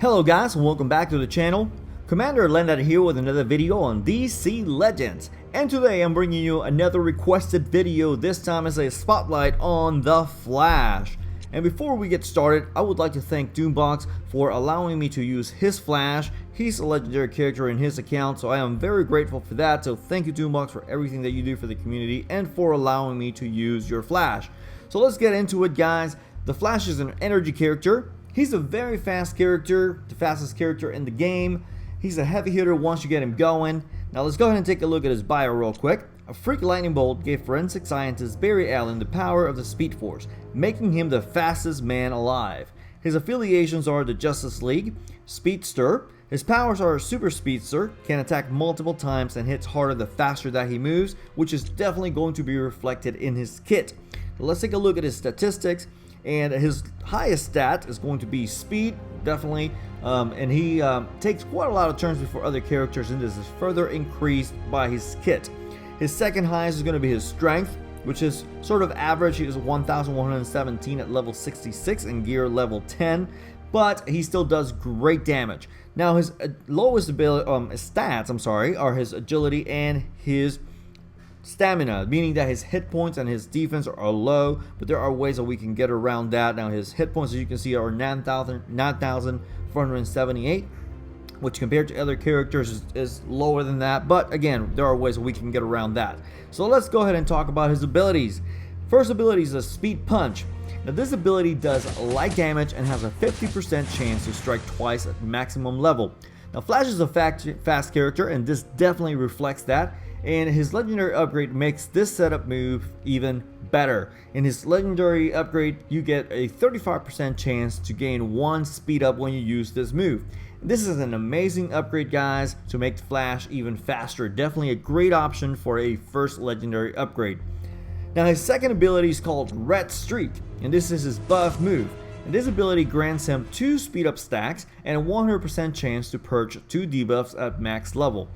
Hello guys, and welcome back to the channel. Commander Landed here with another video on DC Legends, and today I'm bringing you another requested video. This time is a spotlight on the Flash. And before we get started, I would like to thank Doombox for allowing me to use his Flash. He's a legendary character in his account, so I am very grateful for that. So thank you, Doombox, for everything that you do for the community and for allowing me to use your Flash. So let's get into it, guys. The Flash is an energy character. He's a very fast character, the fastest character in the game. He's a heavy hitter once you get him going. Now let's go ahead and take a look at his bio real quick. A freak lightning bolt gave forensic scientist Barry Allen the power of the Speed Force, making him the fastest man alive. His affiliations are the Justice League, Speedster. His powers are Super Speedster, can attack multiple times and hits harder the faster that he moves, which is definitely going to be reflected in his kit. Now, let's take a look at his statistics. And his highest stat is going to be speed, definitely, and he takes quite a lot of turns before other characters, and this is further increased by his kit. His second highest is going to be his strength, which is sort of average. He is 1,117 at level 66 and gear level 10, but he still does great damage. Now his lowest ability, stats, are his agility and his stamina, meaning that his hit points and his defense are low, but there are ways that we can get around that. Now his hit points, as you can see, are 9,478, which compared to other characters is lower than that, but again, there are ways that we can get around that. So let's go ahead and talk about his abilities. First ability is a speed punch. Now this ability does light damage and has a 50% chance to strike twice at maximum level. Now Flash is a fast character, and this definitely reflects that. And his legendary upgrade makes this setup move even better. In his legendary upgrade, you get a 35% chance to gain 1 speed up when you use this move. This is an amazing upgrade, guys, to make Flash even faster. Definitely a great option for a first legendary upgrade. Now his second ability is called Red Streak, and this is his buff move. And this ability grants him 2 speed up stacks and a 100% chance to purge 2 debuffs at max level.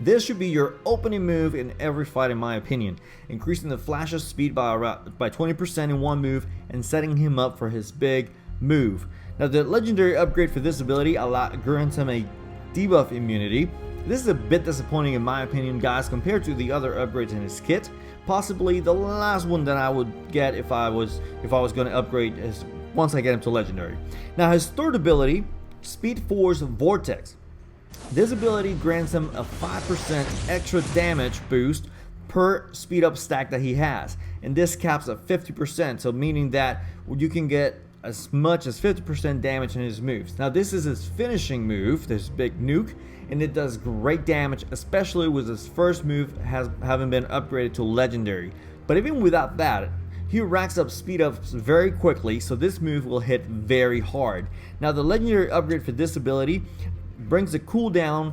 This should be your opening move in every fight, in my opinion, increasing the Flash's speed by 20% in one move and setting him up for his big move. Now the legendary upgrade for this ability grants him a debuff immunity. This is a bit disappointing in my opinion, guys, compared to the other upgrades in his kit. Possibly the last one that I would get if I was going to upgrade is once I get him to legendary. Now his third ability, Speed Force Vortex. This ability grants him a 5% extra damage boost per speed up stack that he has, and this caps at 50%, so meaning that you can get as much as 50% damage in his moves. Now this is his finishing move, this big nuke, and it does great damage, especially with his first move having been upgraded to legendary. But even without that, he racks up speed ups very quickly, so this move will hit very hard. Now the legendary upgrade for this ability brings the cooldown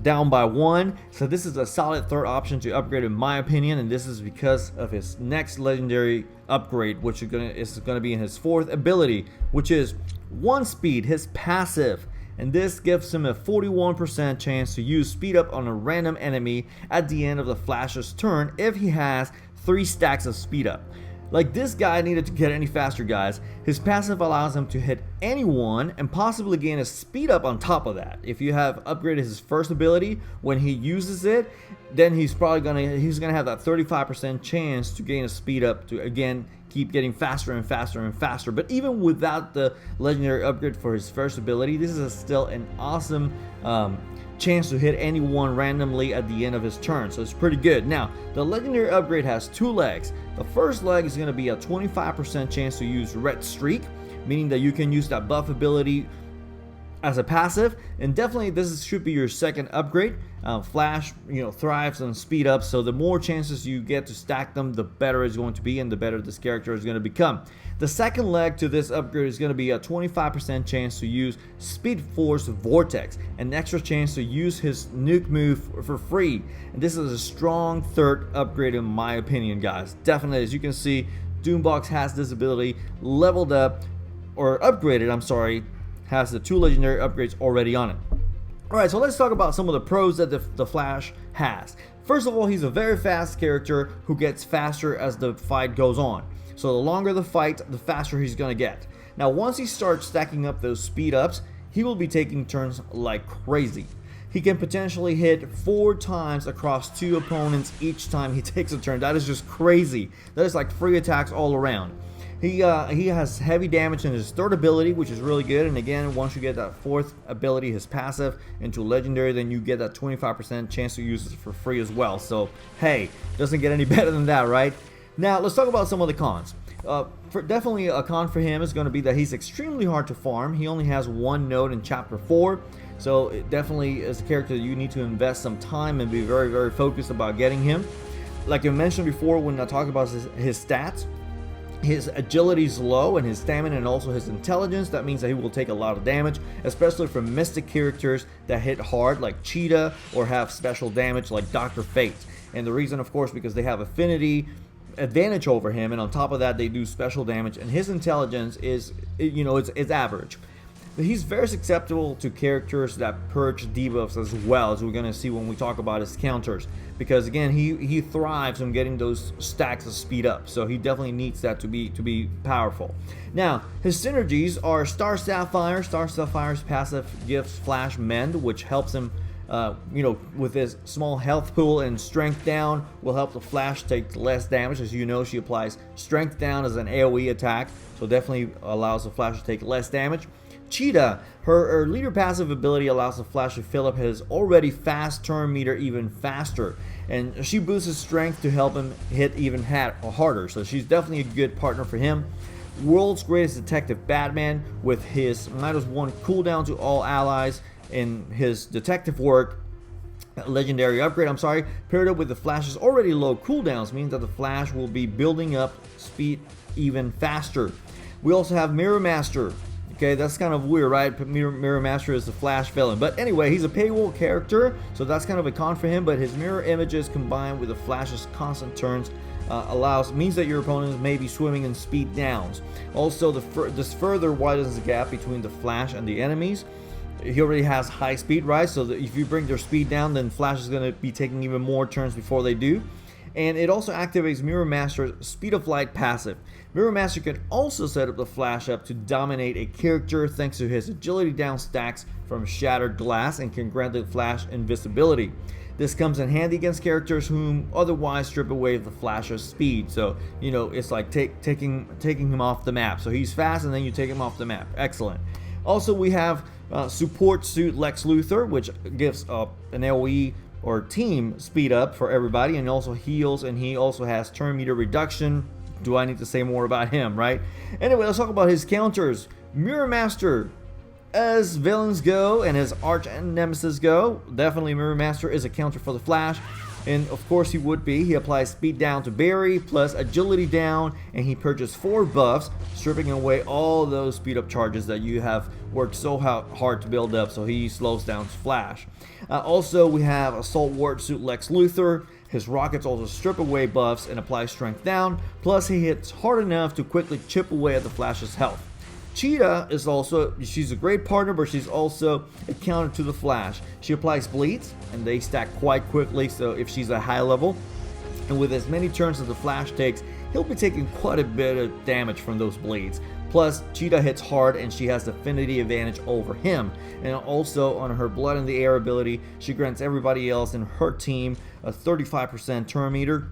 down by 1, so this is a solid third option to upgrade in my opinion, and this is because of his next legendary upgrade, which is gonna be in his fourth ability, which is 1 speed, his passive, and this gives him a 41% chance to use speed up on a random enemy at the end of the Flash's turn if he has 3 stacks of speed up. Like, this guy needed to get any faster, guys. His passive allows him to hit anyone and possibly gain a speed up on top of that. If you have upgraded his first ability, when he uses it, then he's gonna have that 35% chance to gain a speed up to again keep getting faster and faster and faster. But even without the legendary upgrade for his first ability, this is still an awesome chance to hit anyone randomly at the end of his turn, so it's pretty good. Now the legendary upgrade has 2 legs. The first leg is going to be a 25% chance to use Red Streak, meaning that you can use that buff ability as a passive, and definitely this should be your second upgrade. Flash, thrives on speed up, so the more chances you get to stack them, the better it's going to be, and the better this character is going to become. The second leg to this upgrade is going to be a 25% chance to use Speed Force Vortex, an extra chance to use his nuke move for free, and this is a strong third upgrade in my opinion, guys. Definitely, as you can see, Doombox has this ability leveled up, or upgraded, has the 2 legendary upgrades already on it. Alright, so let's talk about some of the pros that the Flash has. First of all, he's a very fast character who gets faster as the fight goes on. So the longer the fight, the faster he's going to get. Now once he starts stacking up those speed ups, he will be taking turns like crazy. He can potentially hit 4 times across 2 opponents each time he takes a turn. That is just crazy. That is like free attacks all around. He has heavy damage in his 3rd ability, which is really good. And again, once you get that 4th ability, his passive, into legendary, then you get that 25% chance to use it for free as well. So hey, doesn't get any better than that, right? Now let's talk about some of the cons. Definitely a con for him is going to be that he's extremely hard to farm. He only has 1 node in chapter 4. So it definitely is a character you need to invest some time and be very, very focused about getting him. Like I mentioned before when I talked about his stats, his agility is low and his stamina and also his intelligence. That means that he will take a lot of damage, especially from mystic characters that hit hard like Cheetah or have special damage like Dr. Fate. And the reason, of course, because they have affinity advantage over him, and on top of that they do special damage, and his intelligence is, you know, it's average. He's very susceptible to characters that purge debuffs as well, as we're going to see when we talk about his counters, because again he thrives on getting those stacks of speed up, so he definitely needs that to be powerful. Now his synergies are Star Sapphire. Star Sapphire's passive gives Flash Mend, which helps him you know, with his small health pool, and Strength Down will help the Flash take less damage. As you know, she applies Strength Down as an AoE attack, so definitely allows the Flash to take less damage. Cheetah, her leader passive ability allows the Flash to fill up his already fast turn meter even faster, and she boosts his strength to help him hit even harder, so she's definitely a good partner for him. World's Greatest Detective Batman, with his -1 cooldown to all allies in his detective work, legendary upgrade, paired up with the Flash's already low cooldowns, means that the Flash will be building up speed even faster. We also have Mirror Master. Okay, that's kind of weird, right? Mirror Master is the Flash villain. But anyway, he's a paywall character, so that's kind of a con for him. But his mirror images combined with the Flash's constant turns means that your opponents may be swimming in speed downs. Also, this further widens the gap between the Flash and the enemies. He already has high speed, right? So that if you bring their speed down, then Flash is going to be taking even more turns before they do. And it also activates Mirror Master's Speed of Light passive. Mirror Master can also set up the Flash up to dominate a character thanks to his agility down stacks from Shattered Glass, and can grant the Flash invisibility. This comes in handy against characters whom otherwise strip away the Flash's speed. So, you know, it's like taking him off the map. So he's fast and then you take him off the map. Excellent. Also, we have Support Suit Lex Luthor, which gives an AoE or team speed up for everybody, and also heals, and he also has turn meter reduction. Do I need to say more about him, right? Anyway, let's talk about his counters. Mirror Master, as villains go and as arch nemesis go, definitely Mirror Master is a counter for the Flash. And of course he would be. He applies speed down to Barry, plus agility down, and he purchases 4 buffs, stripping away all those speed up charges that you have worked so hard to build up, so he slows down Flash. Also, we have Assault Ward Suit Lex Luthor. His rockets also strip away buffs and apply strength down, plus he hits hard enough to quickly chip away at the Flash's health. Cheetah is also, she's a great partner, but she's also a counter to the Flash. She applies bleeds, and they stack quite quickly, so if she's a high level, and with as many turns as the Flash takes, he'll be taking quite a bit of damage from those bleeds. Plus, Cheetah hits hard, and she has the affinity advantage over him. And also, on her Blood in the Air ability, she grants everybody else in her team a 35% turn meter,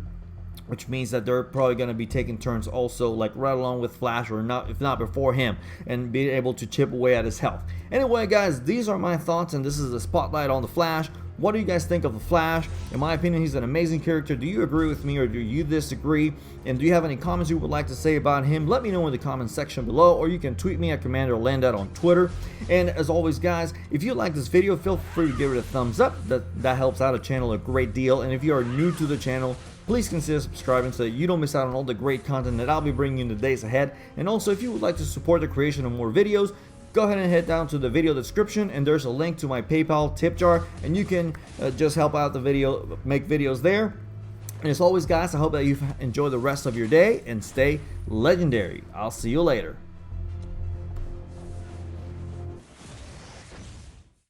which means that they're probably going to be taking turns also, like right along with Flash, or not, if not before him, and be able to chip away at his health. Anyway, guys, these are my thoughts, and this is a spotlight on the Flash. What do you guys think of the Flash? In my opinion, he's an amazing character. Do you agree with me, or do you disagree? And do you have any comments you would like to say about him? Let me know in the comment section below, or you can tweet me at Commander Landat on Twitter. And as always, guys, if you like this video, feel free to give it a thumbs up. That helps out the channel a great deal. And if you are new to the channel, please consider subscribing so that you don't miss out on all the great content that I'll be bringing in the days ahead. And also, if you would like to support the creation of more videos, go ahead and head down to the video description, and there's a link to my PayPal tip jar, and you can just help out the video, make videos there. And as always, guys, I hope that you enjoy the rest of your day and stay legendary. I'll see you later.